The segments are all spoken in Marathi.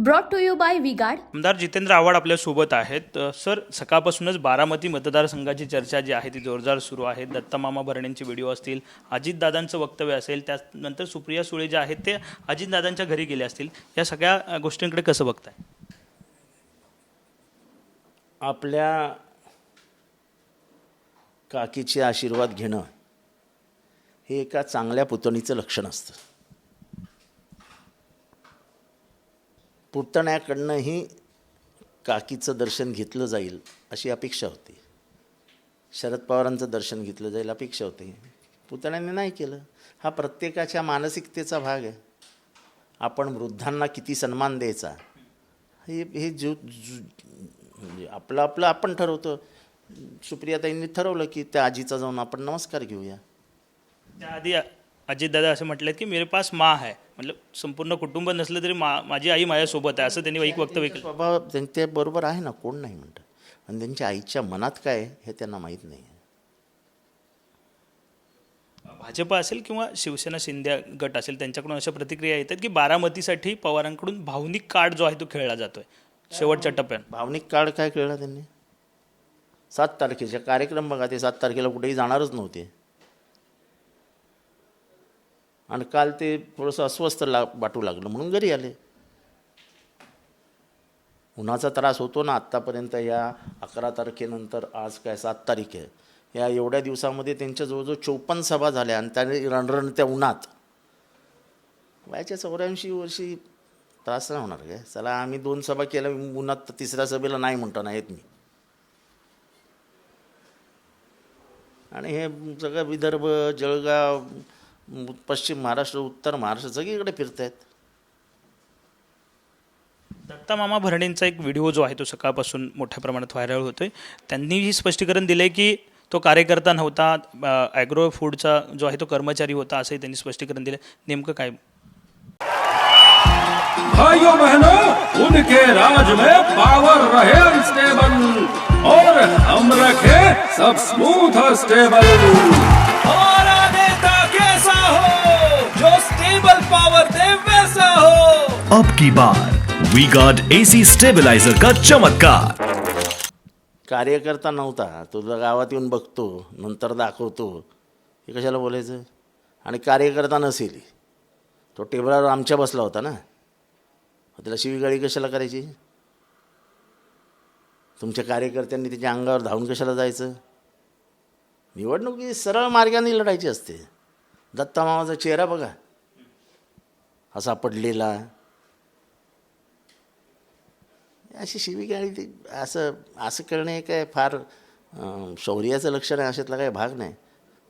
Brought to you by V-Guard. आमदार जितेंद्र आव्हाड आपल्यासोबत आहेत. सर, सकाळपासूनच बारामती मतदारसंघाची चर्चा जी आहे ती जोरदार सुरू आहे. दत्तामामा भरणेंचे व्हिडिओ असतील, अजितदादांचं वक्तव्य असेल, त्यानंतर सुप्रिया सुळे जे आहेत ते अजितदादांच्या घरी गेले असतील. या सगळ्या गोष्टींकडे कसं बघताय? आपल्या काकीचे आशीर्वाद घेणं हे एका चांगल्या पुतणीचं लक्षण असतं. पुतण्याकडनंही काकीचं दर्शन घेतलं जाईल अशी अपेक्षा होती. शरद पवारांचं दर्शन घेतलं जाईल अपेक्षा होती. पुतण्याने नाही केलं. हा प्रत्येकाच्या मानसिकतेचा भाग आहे. आपण वृद्धांना किती सन्मान द्यायचा हे हे म्हणजे आपलं आपण ठरवतो. सुप्रियाताईंनी ठरवलं की त्या आजीचा जाऊन आपण नमस्कार घेऊया. त्याआधी अजितदादा असं म्हटलं की मेरे पास माँ है, मतलब संपूर्ण कुटुंब नसलं तरी माझी आई माझ्यासोबत आहे, असं त्यांनी एक वक्तव्य केलं. स्वभाव त्यांच्या बरोबर आहे ना, कोण नाही म्हणतं. आणि त्यांच्या आईच्या मनात काय आहे हे त्यांना माहीत नाही. भाजप असेल किंवा शिवसेना शिंदे गट असेल, त्यांच्याकडून अशा प्रतिक्रिया येतात की बारामतीसाठी पवारांकडून भावनिक कार्ड जो आहे तो खेळला जातोय शेवटच्या टप्प्यात. भावनिक कार्ड काय खेळला त्यांनी? 7 तारखेचा कार्यक्रम बघा, ते 7 तारखेला कुठेही जाणारच नव्हते. आणि काल ते थोडंसं अस्वस्थ वाटू लागलं म्हणून घरी आले. उन्हाचा त्रास होतो ना आत्तापर्यंत. या 11 तारखेनंतर आज काय 7 तारीख आहे, या एवढ्या दिवसामध्ये त्यांच्या जवळजवळ 54 सभा झाल्या. आणि त्याने रणरणत्या उन्हात वयाच्या 84 वर्षी त्रास नाही होणार काय? चला आम्ही 2 सभा केल्या उन्हात, तर 3ऱ्या सभेला नाही म्हणता नाही येत मी. आणि हे सगळं विदर्भ, जळगाव, पश्चिम महाराष्ट्र, उत्तर महाराष्ट्र सगळीकडे फिरत आहेत. दत्तामामा भरणेंचा एक व्हिडिओ जो आहे तो सकाळपासून मोठ्या प्रमाणात व्हायरल होतोय. त्यांनीही स्पष्टीकरण दिलंय की तो कार्यकर्ता नव्हता, ॲग्रो फूडचा जो आहे तो कर्मचारी होता, असंही त्यांनी स्पष्टीकरण दिलं. नेमकं काय? भाइयों बहनों, उनके राज में पावर रहे अनस्टेबल और हम रखे सब स्मूथ और स्टेबल. हमारा नेता कैसा हो जो स्टेबल पावर दे वैसा हो. अब की बार वी गार्ड एसी स्टेबलाइजर का चमत्कार. कार्यकर्ता नव्हता, तुझ्या गावात येऊन बघतो नंतर दाखवतो, हे कशाला बोलायचं? आणि कार्यकर्ता नसेल, तो टेबलावर आमच्या बसला होता ना, त्याला शिवीगाळी कशाला करायची? तुमच्या कार्यकर्त्यांनी त्याच्या अंगावर धावून कशाला जायचं? निवडणुकी सरळ मार्गाने लढायची असते. दत्तामामाचा चेहरा बघा, असा पडलेला. अशी शिवीगाळी ती असं करणे काय फार शौर्याचं लक्षण आहे अशातला काही भाग नाही.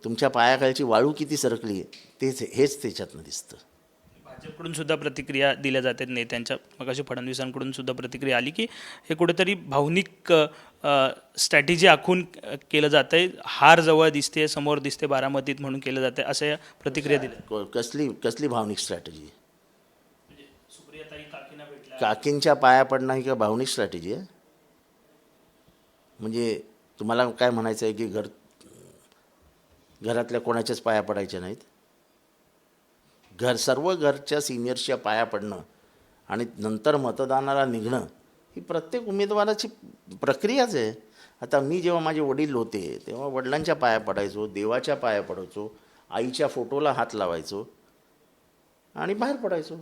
तुमच्या पायाखालची वाळू किती सरकली आहे हेच त्याच्यातनं दिसतं. भाजपकडून सुद्धा प्रतिक्रिया दिल्या जातात नेत्यांच्या. मगाशी फडणवीसांकडून सुद्धा प्रतिक्रिया आली की हे कुठेतरी भावनिक स्ट्रॅटेजी आखून केलं जातं आहे. हार जवळ दिसते, समोर दिसते बारामतीत म्हणून केलं जातं, अशा प्रतिक्रिया दिल्या. कसली भावनिक स्ट्रॅटेजी? सुप्रियाताई काकींना भेटल्या, काकींच्या पाया पडणं ही का भावनिक स्ट्रॅटेजी आहे? म्हणजे तुम्हाला काय म्हणायचं आहे की घरातल्या कोणाच्याच पाया पडायच्या नाहीत? सर्व घरच्या सिनियर्सच्या पाया पडणं आणि नंतर मतदानाला निघणं ही प्रत्येक उमेदवाराची प्रक्रियाच आहे. आता मी जेव्हा माझे वडील होते तेव्हा वडिलांच्या पाया पडायचो, देवाच्या पाया पडायचो, आईच्या फोटोला हात लावायचो आणि बाहेर पडायचो.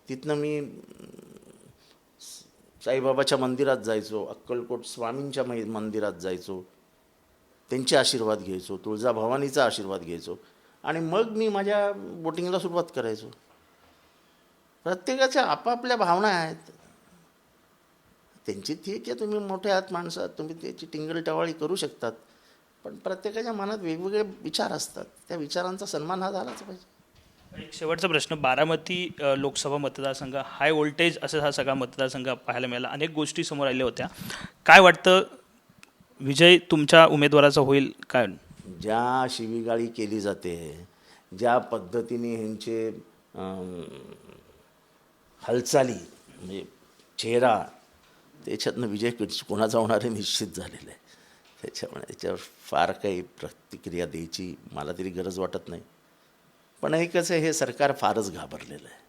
तिथनं मी साईबाबाच्या मंदिरात जायचो, अक्कलकोट स्वामींच्या मंदिरात जायचो, त्यांचे आशीर्वाद घ्यायचो, तुळजाभवानीचा आशीर्वाद घ्यायचो आणि मग मी माझ्या वोटिंगला सुरुवात करायचो. प्रत्येकाच्या आपापल्या भावना आहेत. त्यांची ठीक आहे, तुम्ही मोठे आहात माणसं आहात, तुम्ही त्याची टिंगलटवाळी करू शकतात, पण प्रत्येकाच्या मनात वेगवेगळे विचार असतात. त्या विचारांचा सन्मान हा झालाच पाहिजे. एक शेवटचा प्रश्न. बारामती लोकसभा मतदारसंघ हाय व्होल्टेज असं हा सगळा मतदारसंघ पाहायला मिळाला. अनेक गोष्टी समोर आल्या होत्या. काय वाटतं, विजय तुमच्या उमेदवाराचा होईल काय? ज्या शिवीगाळी केली जाते, ज्या पद्धतीने ह्यांचे हालचाली म्हणजे चेहरा, त्याच्यातनं विजय कोणाचा होणार हे निश्चित झालेलं आहे. त्याच्यामुळे त्याच्यावर फार काही प्रतिक्रिया द्यायची मला तरी गरज वाटत नाही. पण एकच आहे, हे सरकार फारच घाबरलेलं आहे.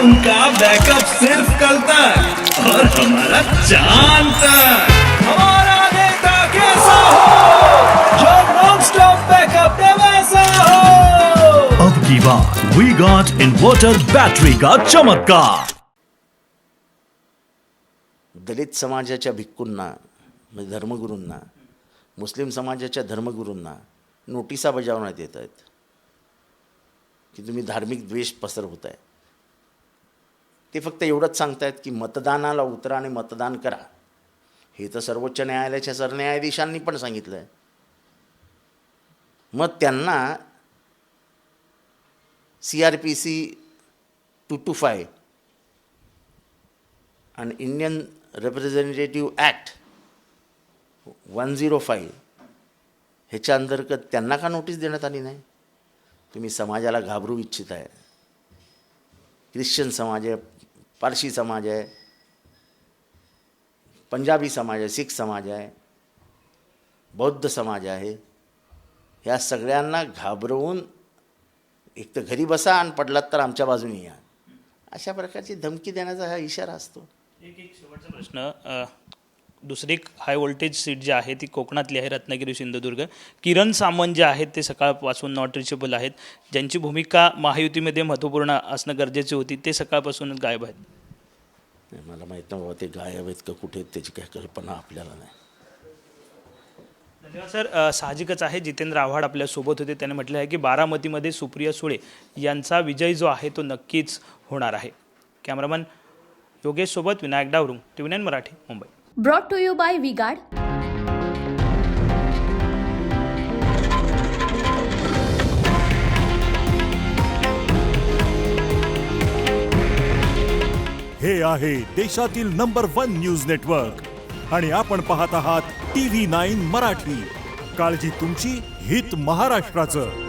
उनका बैकअप सिर्फ कल तक और हमारा चांद तक। हमारा नेता कैसा हो जो नॉन स्टॉप बैकअप दे वैसा हो। अब की बार वी गॉट इन्वर्टर बैटरी का चमत्कार। दलित समाजाच्या भिक्कूंना म्हणजे धर्मगुरूंना, मुस्लिम समाजाच्या धर्मगुरूंना नोटिसा बजावण्यात येत आहेत की तुम्ही धार्मिक द्वेष पसरवत आहे. ते फक्त एवढंच सांगतायत की मतदानाला उतरा आणि मतदान करा. हे तर सर्वोच्च न्यायालयाच्या सरन्यायाधीशांनी पण सांगितलं आहे. मग त्यांना CRPC 225 आणि इंडियन रिप्रेझेंटेटिव्ह ॲक्ट 105 ह्याच्या अंतर्गत त्यांना का नोटीस देण्यात आली नाही? तुम्ही समाजाला घाबरू इच्छित आहे. ख्रिश्चन समाज आहे, पारशी समाज आहे, पंजाबी समाज आहे, शीख समाज आहे, बौद्ध समाज आहे. ह्या सगळ्यांना घाबरवून एक तर घरी बसा आणि पडलात तर आमच्या बाजूने या, अशा प्रकारची धमकी देण्याचा हा इशारा असतो. एक शेवटचा प्रश्न. दुसरी हाय व्होल्टेज सीट जी आहे ती कोकणातली आहे, रत्नागिरी सिंधुदुर्ग. किरण सामंत जे आहेत ते सकाळपासून नॉट रिचेबल आहेत. ज्यांची भूमिका महायुतीमध्ये महत्त्वपूर्ण असणं गरजेची होती ते सकाळपासूनच गायब आहेत. मला माहीत नाही बाबा ते गायब आहेत का कुठे आहेत, त्याची काही कल्पना आपल्याला नाही. धन्यवाद सर. साहजिकच आहे, जितेंद्र आव्हाड आपल्यासोबत होते. त्याने म्हटलं आहे की बारामतीमध्ये सुप्रिया सुळे यांचा विजय जो आहे तो नक्कीच होणार आहे. कॅमेरामन योगेश सोबत Vinayak डावरुंग, TV9 Marathi, Mumbai. Brought to you by V-Guard. हे आहे देशातील नंबर 1 न्यूज नेटवर्क आणि आपण पाहत आहात TV9 मराठी. काळजी तुमची, हित महाराष्ट्राचं.